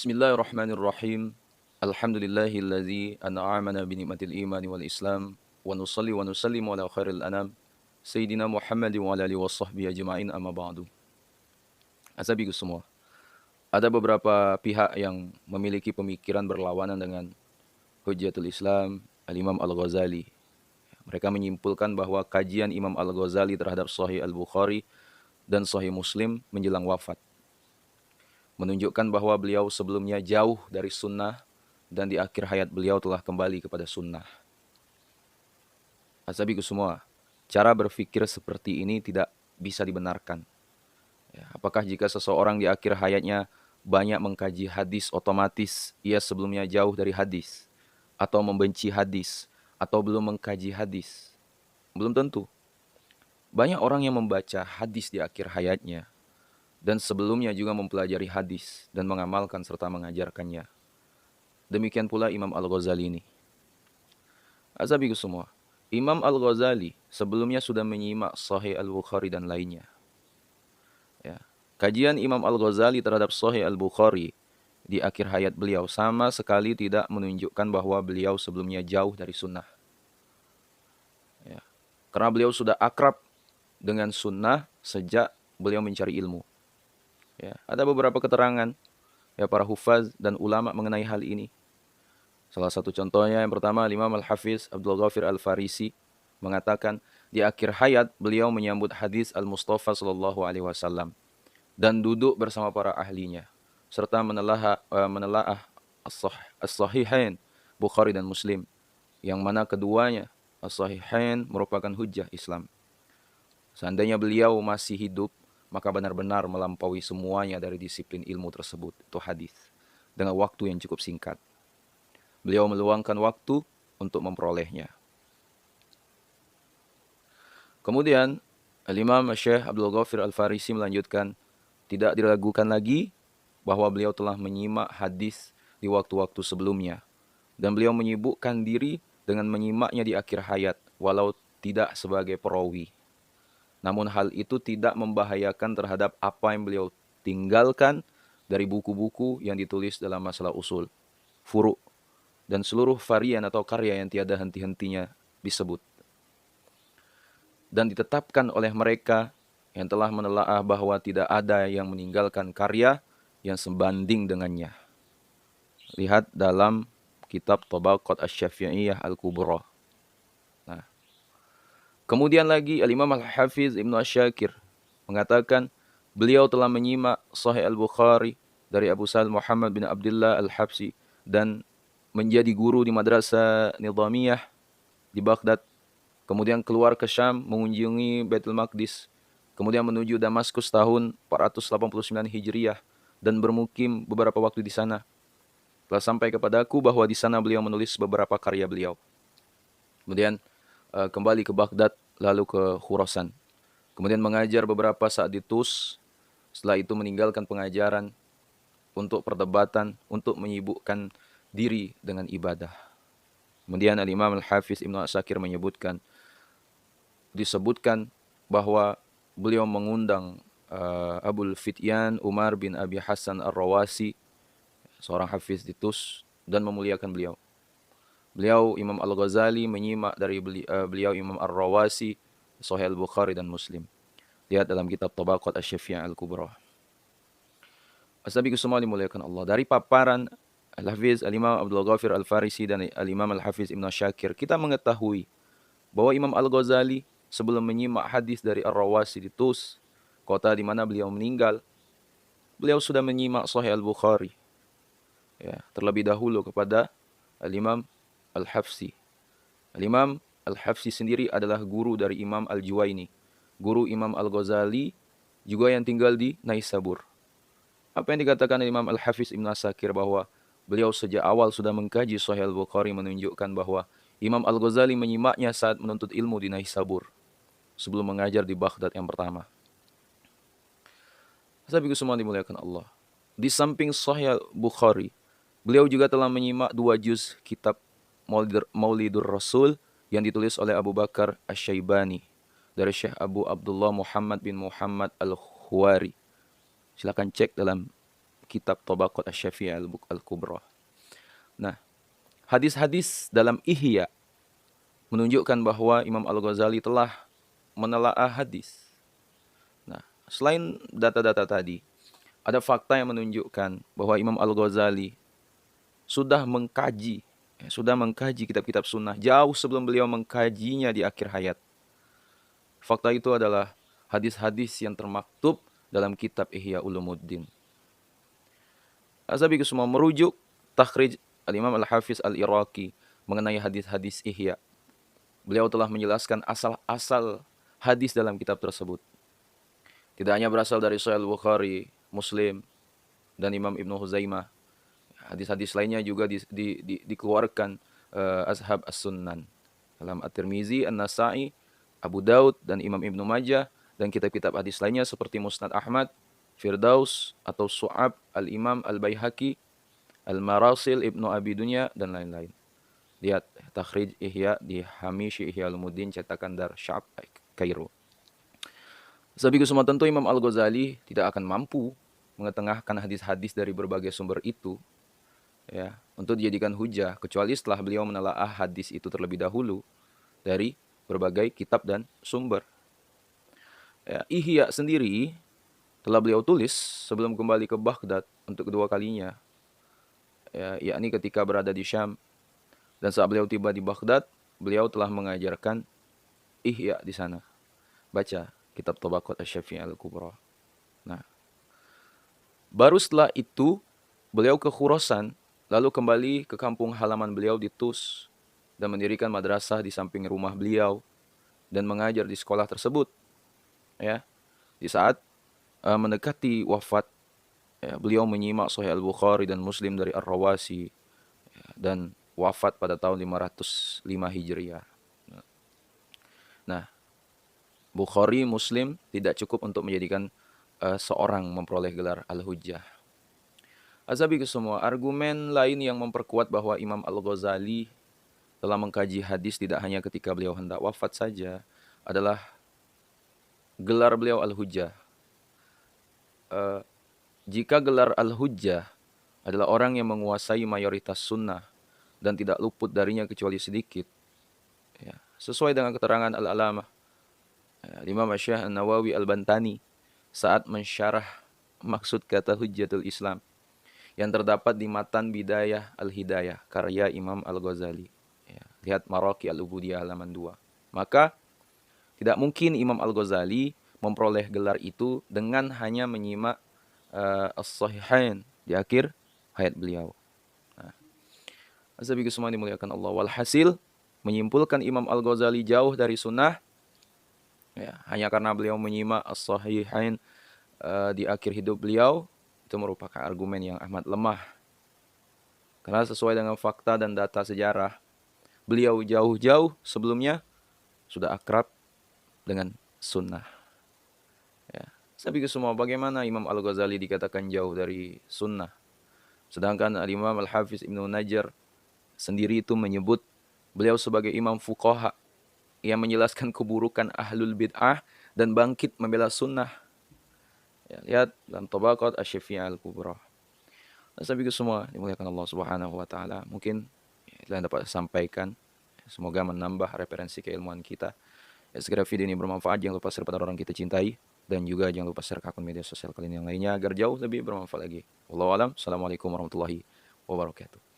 Bismillahirrahmanirrahim. Alhamdulillahilladzi an'amana bi ni'matil imani wal Islam wa nusalli wa nusallimu ala khairil anam Sayyidina Muhammad wa ala alihi washabbihi ajma'in amma ba'du. Asabigus semua. Ada beberapa pihak yang memiliki pemikiran berlawanan dengan Hujjatul Islam Al-Imam Al-Ghazali. Mereka menyimpulkan bahwa kajian Imam Al-Ghazali terhadap Sahih Al-Bukhari dan Sahih Muslim menjelang wafat menunjukkan bahwa beliau sebelumnya jauh dari sunnah dan di akhir hayat beliau telah kembali kepada sunnah. Asabiku semua, cara berpikir seperti ini tidak bisa dibenarkan. Ya, apakah jika seseorang di akhir hayatnya banyak mengkaji hadis, otomatis ia sebelumnya jauh dari hadis, atau membenci hadis, atau belum mengkaji hadis? Belum tentu. Banyak orang yang membaca hadis di akhir hayatnya, dan sebelumnya juga mempelajari hadis dan mengamalkan serta mengajarkannya. Demikian pula Imam Al-Ghazali ini. Azabiku semua, Imam Al-Ghazali sebelumnya sudah menyimak Sahih Al-Bukhari dan lainnya. Ya. Kajian Imam Al-Ghazali terhadap Sahih Al-Bukhari di akhir hayat beliau sama sekali tidak menunjukkan bahwa beliau sebelumnya jauh dari sunnah. Ya. Karena beliau sudah akrab dengan sunnah sejak beliau mencari ilmu. Ya, ada beberapa keterangan ya para hufaz dan ulama mengenai hal ini. Salah satu contohnya yang pertama Imam Al-Hafiz Abdul Ghafir Al-Farisi mengatakan di akhir hayat beliau menyambut hadis Al-Mustafa sallallahu alaihi wasallam dan duduk bersama para ahlinya serta menelaah As-Sahihain Bukhari dan Muslim yang mana keduanya As-Sahihain merupakan hujjah Islam. Seandainya beliau masih hidup, maka benar-benar melampaui semuanya dari disiplin ilmu tersebut, itu hadis, dengan waktu yang cukup singkat. Beliau meluangkan waktu untuk memperolehnya. Kemudian, Al-Imam Syekh Abdul Ghafir Al-Farisi melanjutkan, tidak diragukan lagi bahwa beliau telah menyimak hadis di waktu-waktu sebelumnya. Dan beliau menyibukkan diri dengan menyimaknya di akhir hayat, walau tidak sebagai perawi. Namun hal itu tidak membahayakan terhadap apa yang beliau tinggalkan dari buku-buku yang ditulis dalam masalah usul, furu', dan seluruh varian atau karya yang tiada henti-hentinya disebut. Dan ditetapkan oleh mereka yang telah menelaah bahwa tidak ada yang meninggalkan karya yang sebanding dengannya. Lihat dalam kitab Tabaqat Asy-Syafi'iyah Al-Kubra. Nah, kemudian lagi Al-Imam Al-Hafiz Ibnu Asy-Syakir mengatakan beliau telah menyimak Sahih Al-Bukhari dari Abu Sa'id Muhammad bin Abdullah Al-Habsi dan menjadi guru di Madrasah Nizamiyah di Baghdad. Kemudian keluar ke Syam mengunjungi Baitul Maqdis. Kemudian menuju Damaskus tahun 489 Hijriah dan bermukim beberapa waktu di sana. Telah sampai kepadaku bahwa di sana beliau menulis beberapa karya beliau. Kemudian kembali ke Baghdad, lalu ke Khurasan. Kemudian mengajar beberapa saat di Tus. Setelah itu meninggalkan pengajaran untuk perdebatan, untuk menyibukkan diri dengan ibadah. Kemudian Al-Imam Al-Hafiz Ibnu Asakir disebutkan bahwa beliau mengundang Abul Fityan Umar bin Abi Hasan Ar-Rawasi, seorang hafiz di Tus, dan memuliakan beliau. Beliau Imam Al-Ghazali menyimak dari beliau Imam Ar-Rawasi Sahih Al-Bukhari dan Muslim. Lihat dalam kitab Tabaqat Asy-Syafi'iyah Al-Kubra. Asabiku semua dimuliakan Allah. Dari paparan Al-Hafiz Al-Imam Abdul Ghafir Al-Farisi dan Al-Imam Al-Hafiz Ibnu Syakir, kita mengetahui bahwa Imam Al-Ghazali sebelum menyimak hadis dari Ar-Rawasi di Tus, kota di mana beliau meninggal, beliau sudah menyimak Sahih Al-Bukhari. Ya, terlebih dahulu kepada Al-Imam Al-Hafsi. Al-Imam Al-Hafsi sendiri adalah guru dari Imam Al-Juwaini, guru Imam Al-Ghazali juga yang tinggal di Naisabur. Apa yang dikatakan Imam Al-Hafiz Ibn Asakir bahwa beliau sejak awal sudah mengkaji Sahih Al-Bukhari menunjukkan bahwa Imam Al-Ghazali menyimaknya saat menuntut ilmu di Naisabur sebelum mengajar di Baghdad yang pertama. Sahabatku semua dimuliakan Allah. Di samping Sahih Al-Bukhari, beliau juga telah menyimak 2 juz kitab Maulidur Rasul yang ditulis oleh Abu Bakar Asy-Syaibani dari Syekh Abu Abdullah Muhammad bin Muhammad Al-Khuwari. Silakan cek dalam kitab Tabaqat Asy-Syafi'iyah Al-Kubra. Nah, hadis-hadis dalam Ihya menunjukkan bahwa Imam Al-Ghazali telah menelaah hadis. Nah, selain data-data tadi, ada fakta yang menunjukkan bahwa Imam Al-Ghazali sudah mengkaji kitab-kitab sunnah jauh sebelum beliau mengkajinya di akhir hayat. Fakta itu adalah hadis-hadis yang termaktub dalam kitab Ihya Ulumuddin. Azabi semua merujuk takhrij Al-Imam Al-Hafiz Al-Iraqi mengenai hadis-hadis Ihya. Beliau telah menjelaskan asal-asal hadis dalam kitab tersebut. Tidak hanya berasal dari Sahih Al-Bukhari, Muslim, dan Imam Ibnu Huzaimah. Hadis-hadis lainnya juga dikeluarkan Ashab As-Sunan dalam At-Tirmizi, An-Nasa'i, Abu Daud, dan Imam Ibnu Majah, dan kitab-kitab hadis lainnya seperti Musnad Ahmad, Firdaus, atau Su'ab, Al-Imam Al-Baihaqi, Al-Marasil, Ibnu Abi Dunya, dan lain-lain. Lihat takhrij Ihya di Hamishi Ihya Ulumuddin cetakan Dar Sya'ab Kairo. Sabiku semua, tentu Imam Al-Ghazali tidak akan mampu mengetengahkan hadis-hadis dari berbagai sumber itu ya untuk dijadikan hujah kecuali setelah beliau menelaah hadis itu terlebih dahulu dari berbagai kitab dan sumber. Ya, Ihya sendiri telah beliau tulis sebelum kembali ke Baghdad untuk kedua kalinya. Ya, yakni ketika berada di Syam. Dan saat beliau tiba di Baghdad, beliau telah mengajarkan Ihya di sana. Baca kitab Tabaqat Asy-Syafi'iyah Al-Kubra. Nah, baru setelah itu beliau ke Khurasan, lalu kembali ke kampung halaman beliau di Tus dan mendirikan madrasah di samping rumah beliau dan mengajar di sekolah tersebut. Ya, di saat mendekati wafat, ya, beliau menyimak Sahih Al-Bukhari dan Muslim dari Ar-Rawasi ya, dan wafat pada tahun 505 Hijriah. Nah, Bukhari, Muslim tidak cukup untuk menjadikan seorang memperoleh gelar Al-Hujjah. Azabi ke semua, argumen lain yang memperkuat bahwa Imam Al-Ghazali telah mengkaji hadis tidak hanya ketika beliau hendak wafat saja adalah gelar beliau Al-Hujjah. Jika gelar Al-Hujjah adalah orang yang menguasai mayoritas sunnah dan tidak luput darinya kecuali sedikit, ya, sesuai dengan keterangan Al-Alamah Imam Syekh An-Nawawi Al-Bantani saat mensyarah maksud kata Hujjatul Islam yang terdapat di matan Bidayah Al-Hidayah karya Imam Al-Ghazali. Ya, lihat Maraqi Al-Ubudiyah halaman 2. Maka tidak mungkin Imam Al-Ghazali memperoleh gelar itu dengan hanya menyimak As-Sahihain di akhir hayat beliau. Nah, azabiku semua dimuliakan Allah. Walhasil menyimpulkan Imam Al-Ghazali jauh dari sunnah ya, hanya karena beliau menyimak As-Sahihain di akhir hidup beliau, itu merupakan argumen yang amat lemah. Karena sesuai dengan fakta dan data sejarah, beliau jauh-jauh sebelumnya sudah akrab dengan sunnah. Ya. Saya pikir semua bagaimana Imam Al-Ghazali dikatakan jauh dari sunnah. Sedangkan Imam Al-Hafiz Ibnu Najjar sendiri itu menyebut beliau sebagai imam fuqaha yang menjelaskan keburukan ahlul bid'ah dan bangkit membela sunnah. Ya, lihat dalam Tabaqat Asy-Syafi'iyah Al-Kubra. Dan saya pikir semua dimuliakan Allah Subhanahu wa taala. Mungkin itulah yang dapat saya sampaikan. Semoga menambah referensi keilmuan kita. Ya, segera video ini bermanfaat. Jangan lupa share pada orang kita cintai. Dan juga jangan lupa share ke akun media sosial kalian yang lainnya agar jauh lebih bermanfaat lagi. Wallahu a'lam. Assalamualaikum warahmatullahi wabarakatuh.